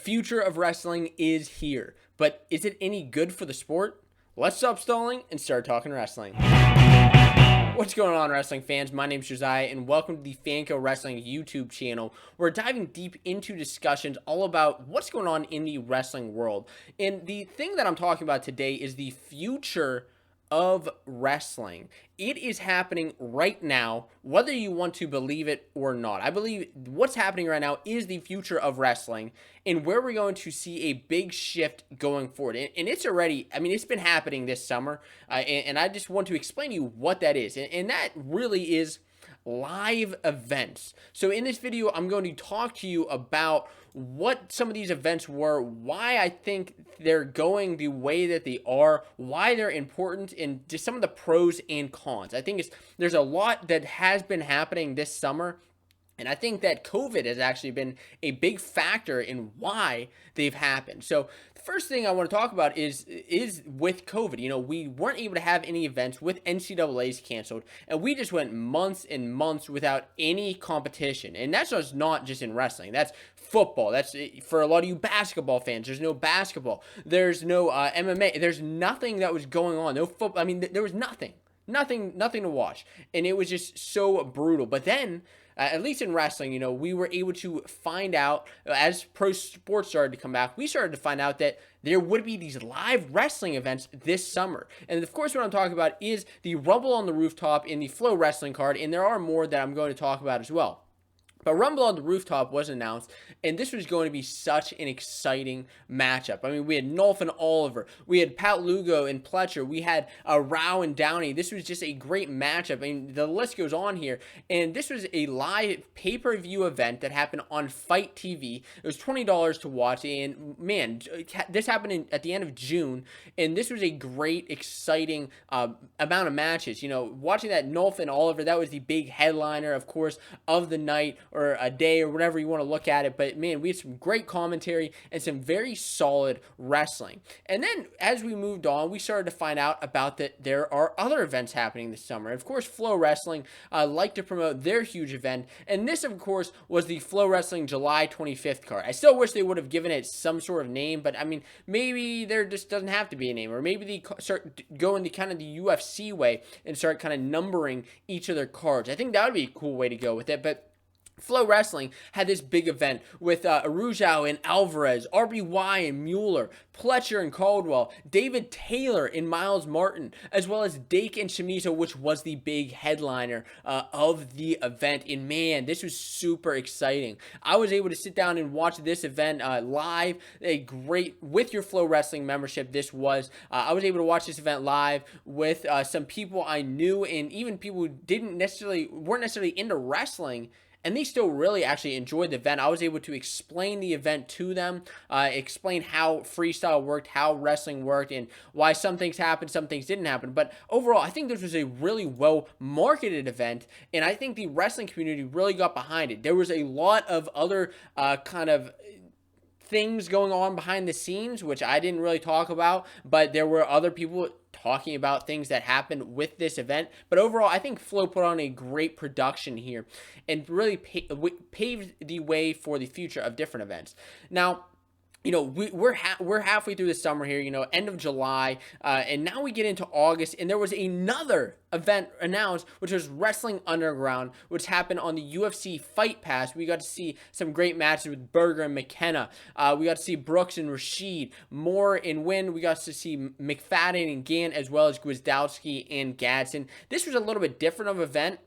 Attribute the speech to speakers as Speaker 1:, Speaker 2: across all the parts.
Speaker 1: future of wrestling is here, but is it any good for the sport? Let's stop stalling and start talking wrestling. What's going on, wrestling fans? My name's Josiah, and welcome to the Fanco Wrestling YouTube channel. We're diving deep into discussions all about what's going on in the wrestling world. And the thing that I'm talking about today is the future of wrestling. It is happening right now, whether you want to believe it or not. I believe what's happening right now is the future of wrestling and where we're going to see a big shift going forward. And it's already, it's been happening this summer. And I just want to explain to you what that is. And that really is live events. So in this video, I'm going to talk to you about what some of these events were, why I think they're going the way that they are, why they're important, and just some of the pros and cons. I think there's a lot that has been happening this summer. And I think that COVID has actually been a big factor in why they've happened. So the first thing I want to talk about is with COVID. You know, we weren't able to have any events with NCAA's canceled, and we just went months and months without any competition. And that's just not just in wrestling. That's football. That's for a lot of you basketball fans. There's no basketball. There's no MMA. There's nothing that was going on. No football. There was nothing to watch. And it was just so brutal. But then, at least in wrestling, we were able to find out, as pro sports started to come back, we started to find out that there would be these live wrestling events this summer. And of course, what I'm talking about is the Rumble on the Rooftop in the Flo Wrestling card, and there are more that I'm going to talk about as well. But Rumble on the Rooftop was announced, and this was going to be such an exciting matchup. We had Nolf and Oliver. We had Pat Lugo and Pletcher. We had Rao and Downey. This was just a great matchup. The list goes on here. And this was a live pay-per-view event that happened on Fight TV. It was $20 to watch. And, man, this happened at the end of June. And this was a great, exciting amount of matches. Watching that Nolf and Oliver, that was the big headliner, of course, of the night, or a day, or whatever you want to look at it. But man, we had some great commentary and some very solid wrestling. And then as we moved on, we started to find out about that there are other events happening this summer. Of course, Flo Wrestling like to promote their huge event, and this, of course, was the Flo Wrestling July 25th card. I still wish they would have given it some sort of name, but maybe there just doesn't have to be a name, or maybe they start going the kind of the UFC way and start kind of numbering each of their cards. I think that would be a cool way to go with it. But Flo Wrestling had this big event with Arujao and Alvarez, RBY and Mueller, Pletcher and Caldwell, David Taylor and Miles Martin, as well as Dake and Shimizu, which was the big headliner of the event. And man, this was super exciting. I was able to sit down and watch this event live. With your Flo Wrestling membership, this was, I was able to watch this event live with some people I knew, and even people who weren't necessarily into wrestling, and they still really actually enjoyed the event. I was able to explain the event to them, explain how freestyle worked, how wrestling worked, and why some things happened, some things didn't happen. But overall, I think this was a really well-marketed event, and I think the wrestling community really got behind it. There was a lot of other kind of things going on behind the scenes, which I didn't really talk about, but there were other people talking about things that happened with this event. But overall, I think Flo put on a great production here and really paved the way for the future of different events. Now, we're halfway through the summer here, end of July, and now we get into August, and there was another event announced, which was Wrestling Underground, which happened on the UFC Fight Pass. We got to see some great matches with Berger and McKenna. We got to see Brooks and Rashid, Moore and Wynn. We got to see McFadden and Gant, as well as Gwizdowski and Gadsden. This was a little bit different of an event,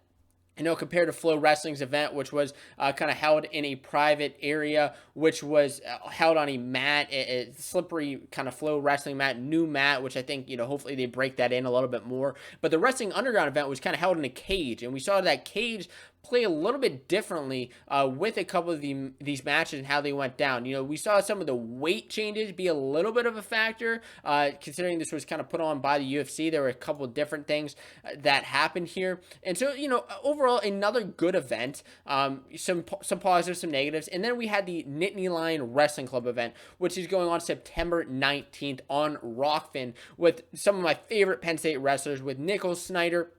Speaker 1: compared to Flo Wrestling's event, which was kind of held in a private area, which was held on a mat, a slippery kind of Flo Wrestling mat, new mat, which I think, hopefully they break that in a little bit more. But the Wrestling Underground event was kind of held in a cage, and we saw that cage play a little bit differently with a couple of these matches and how they went down. We saw some of the weight changes be a little bit of a factor, considering this was kind of put on by the UFC. There were a couple of different things that happened here. And so, overall, another good event, some positives, some negatives. And then we had the Nittany Lion Wrestling Club event, which is going on September 19th on Rockfin with some of my favorite Penn State wrestlers, with Nickel Snyder,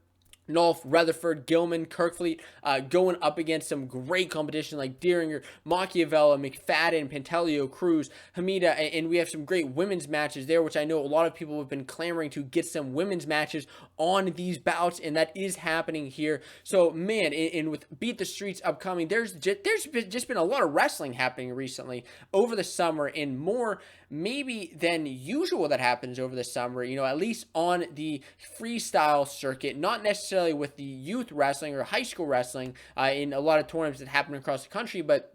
Speaker 1: Nolf, Rutherford, Gilman, Kirkfleet, going up against some great competition like Deeringer, Machiavelli, McFadden, Pantelio, Cruz, Hamida, and we have some great women's matches there, which I know a lot of people have been clamoring to get some women's matches on these bouts, and that is happening here. So, man, and with Beat the Streets upcoming, there's just been a lot of wrestling happening recently over the summer, and more maybe than usual that happens over the summer, at least on the freestyle circuit, not necessarily with the youth wrestling or high school wrestling in a lot of tournaments that happen across the country, but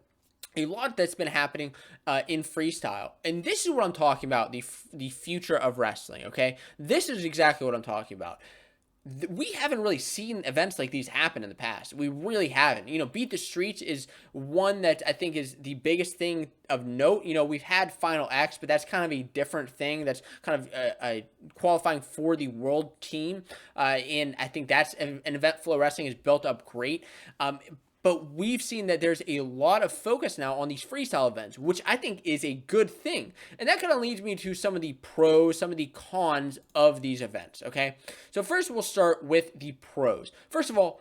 Speaker 1: a lot that's been happening in freestyle. And this is what I'm talking about, the future of wrestling, okay? This is exactly what I'm talking about. We haven't really seen events like these happen in the past. We really haven't. Beat the Streets is one that I think is the biggest thing of note. We've had Final X, but that's kind of a different thing. That's kind of qualifying for the world team. And I think that's an event Flo Wrestling has built up great. But we've seen that there's a lot of focus now on these freestyle events, which I think is a good thing. And that kind of leads me to some of the pros, some of the cons of these events, okay? So first we'll start with the pros. First of all,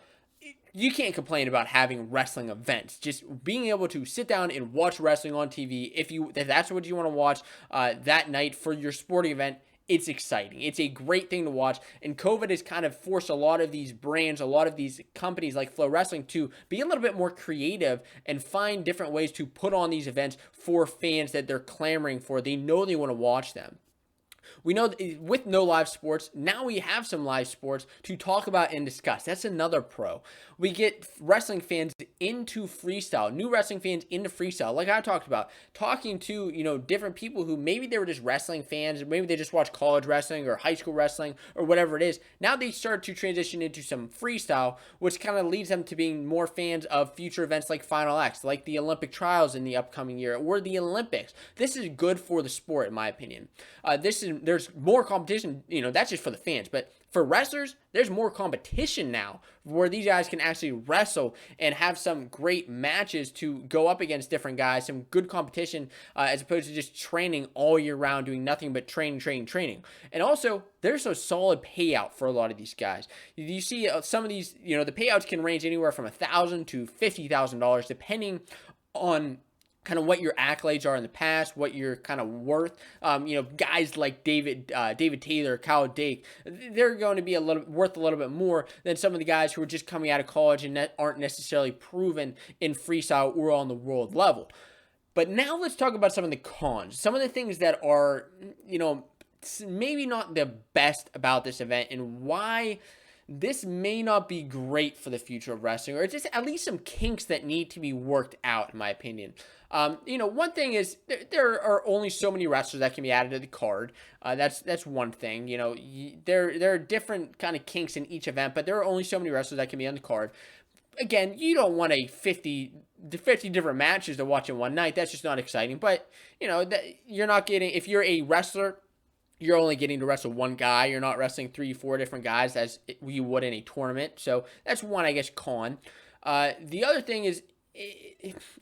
Speaker 1: you can't complain about having wrestling events. Just being able to sit down and watch wrestling on TV, if that's what you want to watch that night for your sporting event, it's exciting. It's a great thing to watch. And COVID has kind of forced a lot of these brands, a lot of these companies like Flo Wrestling to be a little bit more creative and find different ways to put on these events for fans that they're clamoring for. They know they want to watch them. We know that with no live sports, now we have some live sports to talk about and discuss. That's another pro. We get wrestling fans into freestyle, new wrestling fans into freestyle, like I talked about, talking to, different people who maybe they were just wrestling fans, or maybe they just watch college wrestling or high school wrestling or whatever it is. Now they start to transition into some freestyle, which kind of leads them to being more fans of future events like Final X, like the Olympic trials in the upcoming year, or the Olympics. This is good for the sport, in my opinion. There's more competition, that's just for the fans, but for wrestlers, there's more competition now where these guys can actually wrestle and have some great matches to go up against different guys, some good competition as opposed to just training all year round, doing nothing but training. And also, there's a solid payout for a lot of these guys. You see some of these, the payouts can range anywhere from $1,000 to $50,000 depending on kind of what your accolades are in the past, what you're kind of worth. Guys like David Taylor, Kyle Dake, they're going to be worth a little bit more than some of the guys who are just coming out of college and that aren't necessarily proven in freestyle or on the world level. But now let's talk about some of the cons, some of the things that are, maybe not the best about this event and why this may not be great for the future of wrestling, or just at least some kinks that need to be worked out, in my opinion. One thing is there are only so many wrestlers that can be added to the card. That's one thing. There are different kind of kinks in each event, but there are only so many wrestlers that can be on the card. Again, you don't want 50 different matches to watch in one night. That's just not exciting. But you're not getting, if you're a wrestler, you're only getting to wrestle one guy. You're not wrestling 3-4 different guys as you would in a tournament. So that's one, I guess, con. The other thing is,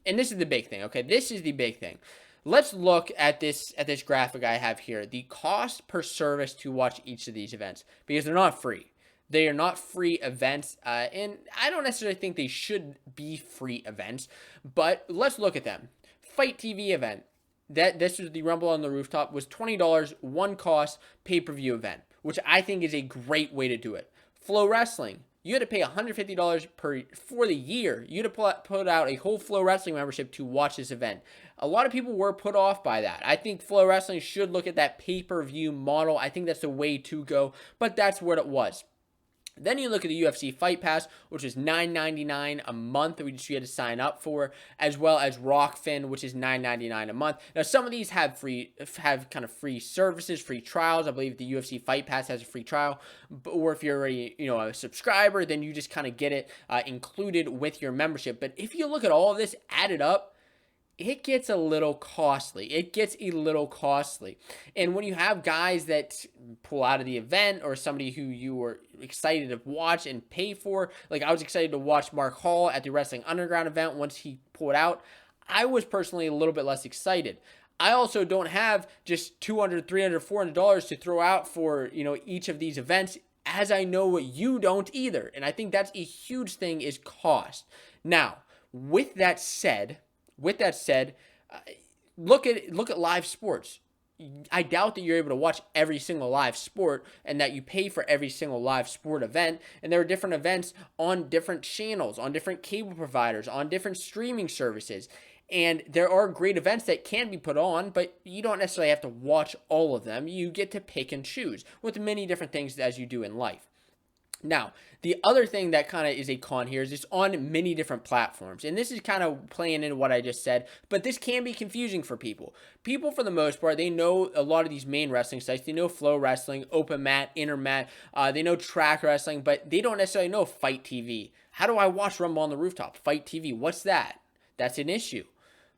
Speaker 1: and this is the big thing, okay? This is the big thing. Let's look at this graphic I have here. The cost per service to watch each of these events, because they're not free. They are not free events, and I don't necessarily think they should be free events, but let's look at them. Fight TV event. This was the Rumble on the Rooftop, was $20, one cost pay-per-view event, which I think is a great way to do it. Flo Wrestling, you had to pay $150 for the year. You had to put out a whole Flo Wrestling membership to watch this event. A lot of people were put off by that. I think Flo Wrestling should look at that pay-per-view model. I think that's the way to go, but that's what it was. Then you look at the UFC Fight Pass, which is $9.99 a month, which you had to sign up for, as well as Rockfin, which is $9.99 a month. Now, some of these have kind of free services, free trials. I believe the UFC Fight Pass has a free trial, or if you're already a subscriber, then you just kind of get it included with your membership. But if you look at all of this added up, it gets a little costly. And when you have guys that pull out of the event, or somebody who you were excited to watch and pay for, like I was excited to watch Mark Hall at the Wrestling Underground event once he pulled out, I was personally a little bit less excited. I also don't have just $200, $300, $400 to throw out for, each of these events as I know what you don't either. And I think that's a huge thing, is cost. Now, with that said, uh, look at live sports. I doubt that you're able to watch every single live sport and that you pay for every single live sport event. And there are different events on different channels, on different cable providers, on different streaming services. And there are great events that can be put on, but you don't necessarily have to watch all of them. You get to pick and choose with many different things as you do in life. Now, the other thing that kind of is a con here is it's on many different platforms. And this is kind of playing into what I just said, but this can be confusing for people. People, for the most part, they know a lot of these main wrestling sites. They know Flo Wrestling, Open Mat, Intermat. They know Track Wrestling, but they don't necessarily know Fight TV. How do I watch Rumble on the Rooftop? Fight TV, what's that? That's an issue.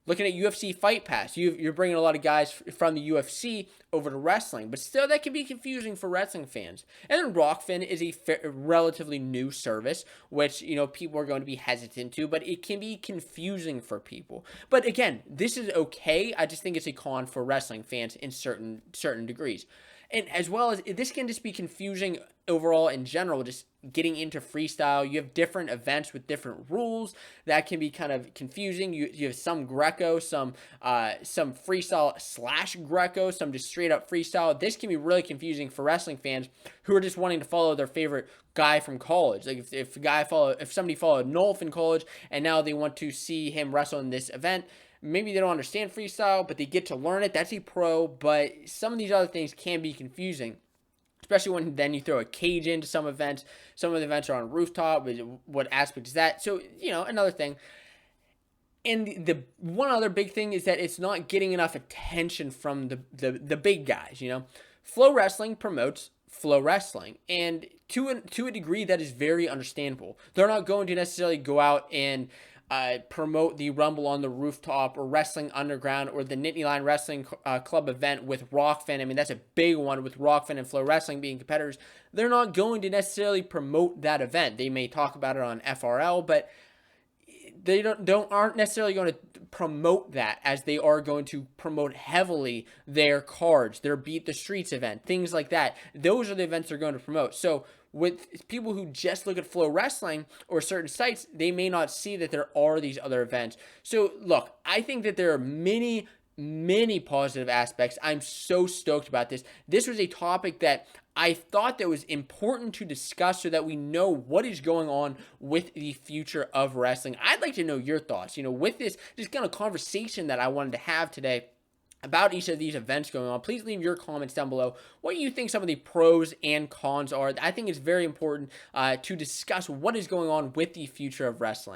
Speaker 1: Looking at UFC Fight Pass, you're bringing a lot of guys from the UFC over to wrestling, but still that can be confusing for wrestling fans. And then Rockfin is a relatively new service, which people are going to be hesitant to, but it can be confusing for people. But again, this is okay. I just think it's a con for wrestling fans in certain degrees. And as well as this can just be confusing overall in general, just getting into freestyle. You have different events with different rules that can be kind of confusing. You have some Greco, some freestyle / Greco, some just straight up freestyle. This can be really confusing for wrestling fans who are just wanting to follow their favorite guy from college. Like if somebody followed Nolf in college and now they want to see him wrestle in this event, maybe they don't understand freestyle, but they get to learn it. That's a pro, but some of these other things can be confusing, especially when then you throw a cage into some events. Some of the events are on rooftop. What aspect is that? So, another thing. And the one other big thing is that it's not getting enough attention from the big guys, Flo Wrestling promotes Flo Wrestling, and to a degree that is very understandable. They're not going to necessarily go out and promote the Rumble on the Rooftop or Wrestling Underground or the Nittany Lion Wrestling Club event with Rockfin. I mean, that's a big one with Rockfin and Flo Wrestling being competitors. They're not going to necessarily promote that event. They may talk about it on FRL, but they aren't necessarily going to promote that as they are going to promote heavily their cards, their Beat the Streets event, things like that. Those are the events they're going to promote. So with people who just look at Flo Wrestling or certain sites, they may not see that there are these other events. So look, I think that there are many positive aspects. I'm so stoked about this. This was a topic that I thought that was important to discuss so that we know what is going on with the future of wrestling. I'd like to know your thoughts, with this kind of conversation that I wanted to have today about each of these events going on. Please leave your comments down below what you think some of the pros and cons are. I think it's very important to discuss what is going on with the future of wrestling.